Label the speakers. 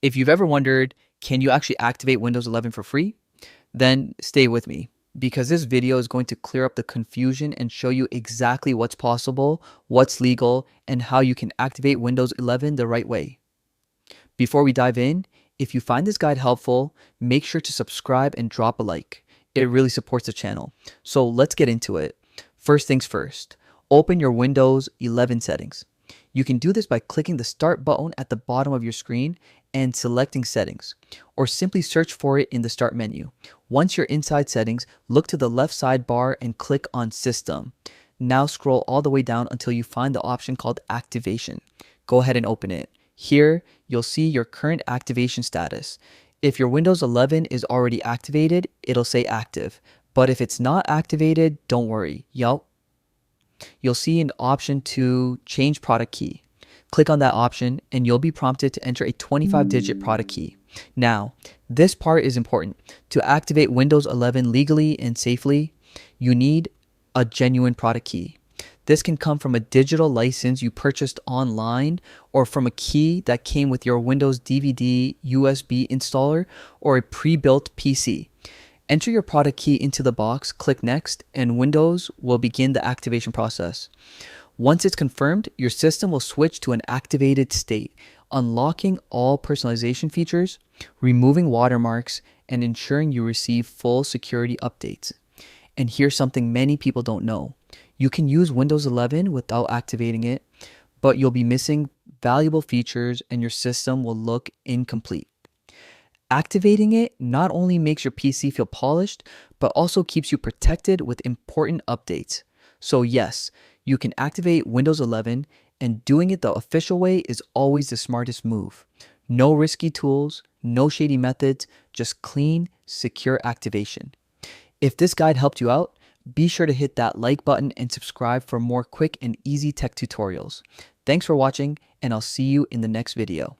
Speaker 1: If you've ever wondered, can you actually activate Windows 11 for free? Then stay with me because this video is going to clear up the confusion and show you exactly what's possible, what's legal, and how you can activate Windows 11 the right way. Before we dive in, if you find this guide helpful, make sure to subscribe and drop a like. It really supports the channel. So let's get into it. First things first, open your Windows 11 settings. You can do this by clicking the Start button at the bottom of your screen and selecting Settings, or simply search for it in the Start menu. Once you're inside Settings, look to the left sidebar and click on System. Now scroll all the way down until you find the option called Activation. Go ahead and open it. Here, you'll see your current activation status. If your Windows 11 is already activated, it'll say active. But if it's not activated, don't worry. You'll see an option to change product key. Click on that option and you'll be prompted to enter a 25-digit product key. Now, this part is important. To activate Windows 11 legally and safely, you need a genuine product key. This can come from a digital license you purchased online or from a key that came with your Windows DVD USB installer or a pre-built PC. Enter your product key into the box, click Next, and Windows will begin the activation process. Once it's confirmed, your system will switch to an activated state, unlocking all personalization features, removing watermarks, and ensuring you receive full security updates. And here's something many people don't know. You can use Windows 11 without activating it, but you'll be missing valuable features and your system will look incomplete. Activating it not only makes your PC feel polished, but also keeps you protected with important updates. So yes, you can activate Windows 11, and doing it the official way is always the smartest move. No risky tools, no shady methods, just clean, secure activation. If this guide helped you out, be sure to hit that like button and subscribe for more quick and easy tech tutorials. Thanks for watching, and I'll see you in the next video.